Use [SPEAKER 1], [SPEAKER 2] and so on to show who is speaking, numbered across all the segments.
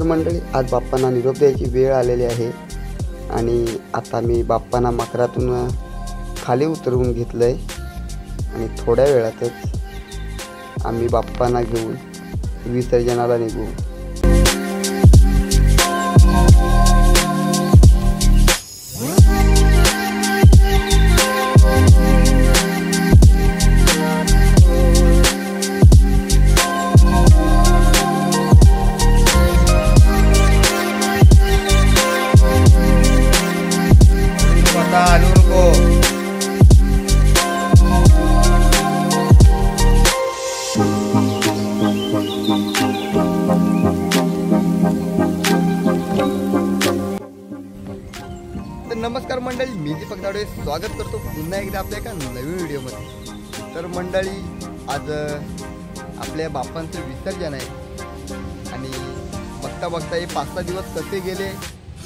[SPEAKER 1] मंडळी, आज बाप्पांना निरोप द्यायची वेळ आलेली आहे आणि आता मी बाप्पांना मकरातून खाली उतरवून घेतलं आहे आणि थोड्या वेळातच आम्ही बाप्पांना घेऊन विसर्जनाला निघू। नमस्कार मंडळी, मी दीपक दावडे स्वागत करतो पुन्हा एकदा आपल्या एका नवीन व्हिडिओमध्ये। तर मंडळी, आज आपल्या बाप्पांचं विसर्जन आहे आणि बघता बघता हे 5-6 दिवस कसे गेले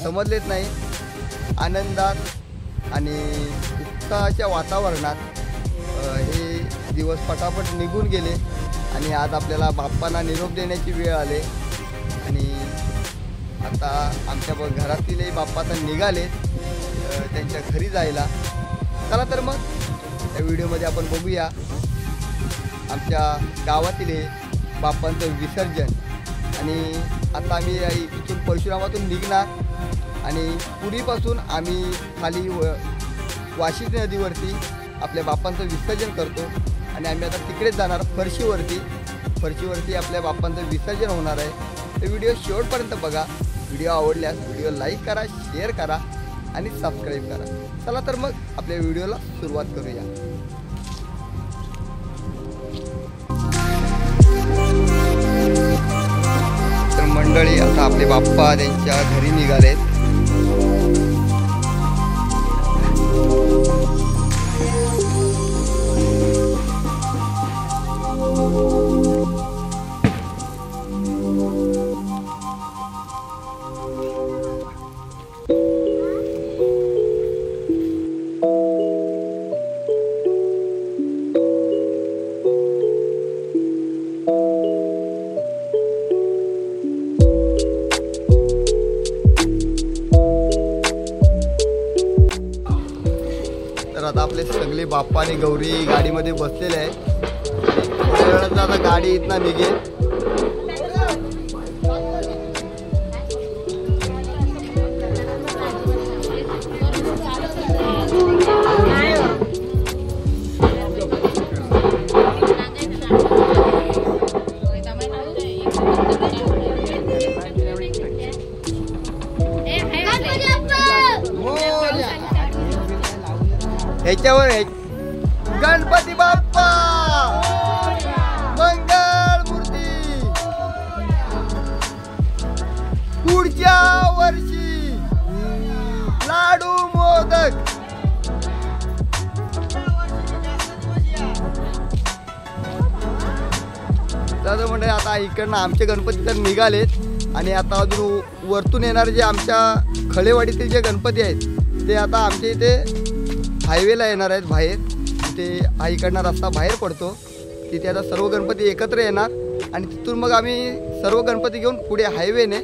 [SPEAKER 1] समजलेच नाही। आनंदात आणि उत्साहाच्या वातावरणात हे दिवस पटापट निघून गेले आणि आज आपल्याला बाप्पांना निरोप देण्याची वेळ आली आणि आता आमच्या घरातीलही बाप्पा आता निघाले त्यांच्या घरी जायला। चला तर मग या व्हिडिओमध्ये आपण बघूया आमच्या गावातील बाप्पांचं विसर्जन। आणि आता आम्ही इथून परशुरामातून निघणार आणि पुढीपासून आम्ही खाली वाशी नदीवरती आपल्या बाप्पांचं विसर्जन करतो आणि आम्ही आता तिकडेच जाणार फरशीवरती आपल्या बाप्पांचं विसर्जन होणार आहे। तर व्हिडिओ शेवटपर्यंत बघा। व्हिडिओ आवडल्यास व्हिडिओ लाईक करा, शेअर करा आणि सबस्क्राईब करा। चला तर मग आपल्या व्हिडिओला सुरुवात करूया। तर मंडळी, आता आपले बाप्पा त्यांच्या घरी निघालेत। तर आता आपले सगळे बाप्पा आणि गौरी गाडीमध्ये बसलेले आहे। थोड्या वेळात आता गाडी इथनं निघेल। ह्याच्यावर गणपती बाप्पा मंगल मूर्ती, पुढच्या वर्षी लाडू मोदक। दादा म्हणजे आता इकडनं आमचे गणपती तर निघालेत आणि आता अजून वरतून येणारे जे आमच्या खळेवाडीतील जे गणपती आहेत ते आता आमच्या इथे हायवेला येणार आहेत बाहेर। तिथे हा इकडनं रस्ता बाहेर पडतो, तिथे आता सर्व गणपती एकत्र येणार आणि तिथून मग आम्ही सर्व गणपती घेऊन पुढे हायवेने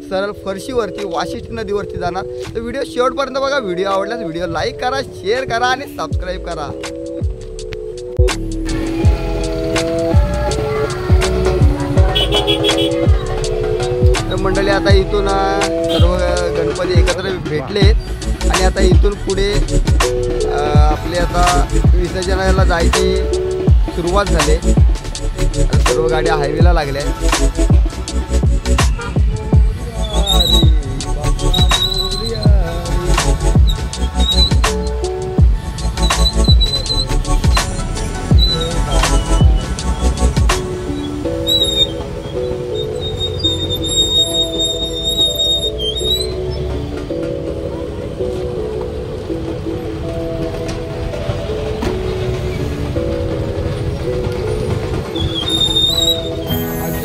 [SPEAKER 1] सरळ फरशीवरती वाशिष्ठी नदीवरती जाणार। तर व्हिडिओ शेवटपर्यंत बघा। व्हिडिओ आवडल्यास व्हिडिओ लाईक करा, शेअर करा आणि सबस्क्राईब करा। तर मंडळी, आता इथून सर्व गणपती एकत्र भेटलेत आणि आता इथून पुढे आपले आता विसर्जनाला जायची सुरुवात झाली। सर्व गाड्या हायवेला लागल्या।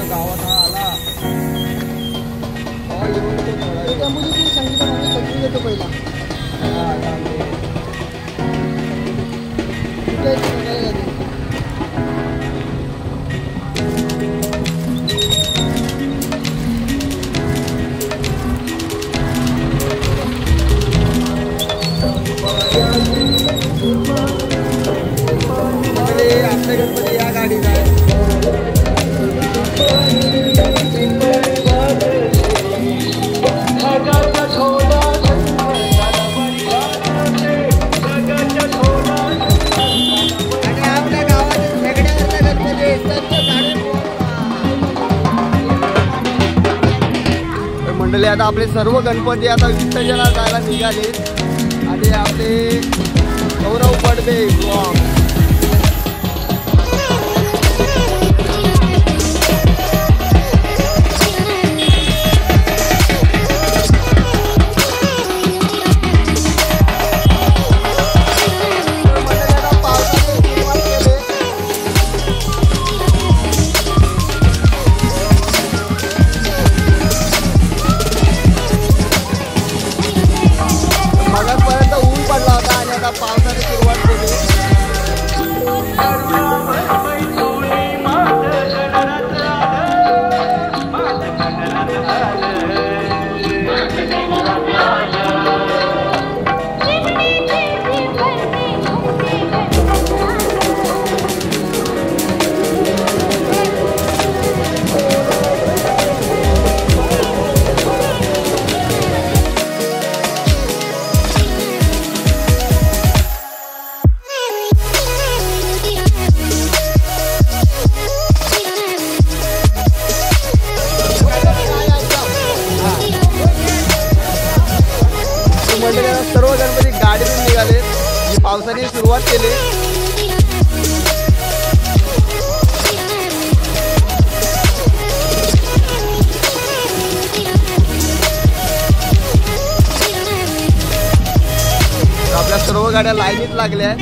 [SPEAKER 1] गावात हा आला आता आपले सर्व गणपती आता विसर्जनाला जायला निघाले आणि आपले गौरव पडदे ब्लॉग पावसाने सुरुवात केली। सर्व गणपती गाडीतून निघाले आणि पावसाने सुरुवात केली। आपल्या सर्व गाड्या लाईनीत लागल्या।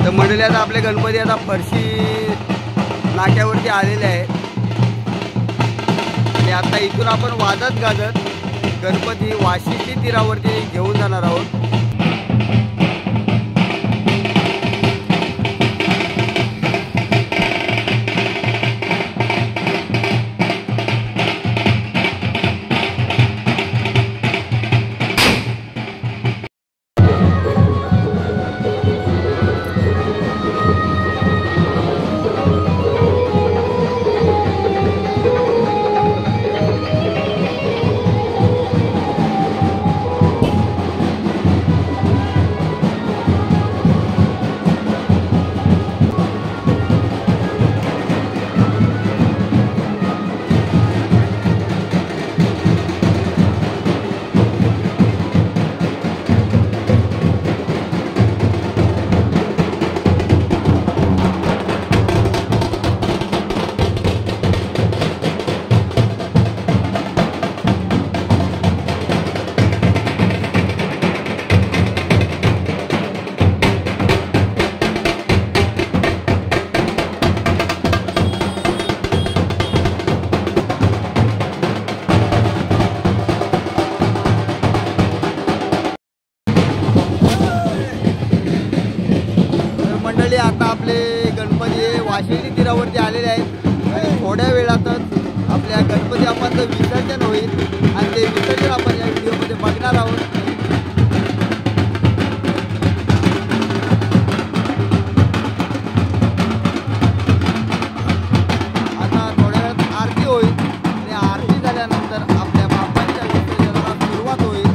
[SPEAKER 1] तर मंडळी आता आपले गणपती आता फरशी नाक्यावरती आलेले आहेत आणि आता इथून आपण वाजत गाजत गणपती वाशीच्या तीरावरती घेऊन जाणार आहोत। आपले गणपती हे वाशिष्ठी तीरावरती आलेले आहेत आणि थोड्या वेळातच आपल्या गणपती बाप्पांचं विसर्जन होईल आणि ते विसर्जन आपण या व्हिडिओमध्ये बघणार आहोत. आता थोड्या वेळात आरती होईल आणि आरती झाल्यानंतर आपल्या बाप्पांच्या विसर्जनाला सुरुवात होईल.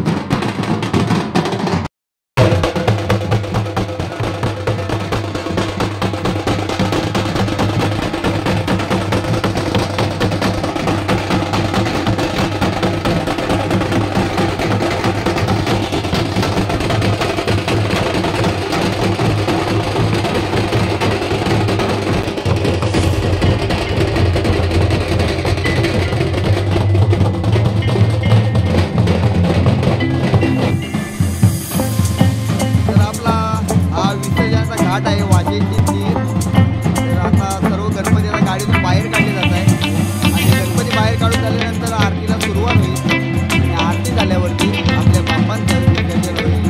[SPEAKER 1] घाट आहे वाशिष्ठी तीर. तर आता सर्व गणपतीला गाडीतून बाहेर काढले जात आहे आणि गणपती बाहेर काढून झाल्यानंतर आरतीला सुरुवात होईल आणि आरती झाल्यावरती आपल्या बाप्पांचं विसर्जन होईल.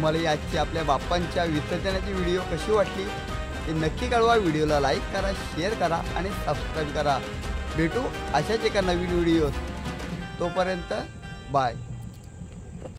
[SPEAKER 1] तुम्हाला ही आजची आपल्या बाप्पांच्या विसर्जनाची व्हिडिओ कशी वाटली ते नक्की कळवा. व्हिडिओला लाईक करा, शेअर करा आणि सबस्क्राईब करा. भेटू अशाच एका नवीन व्हिडिओ. तोपर्यंत बाय.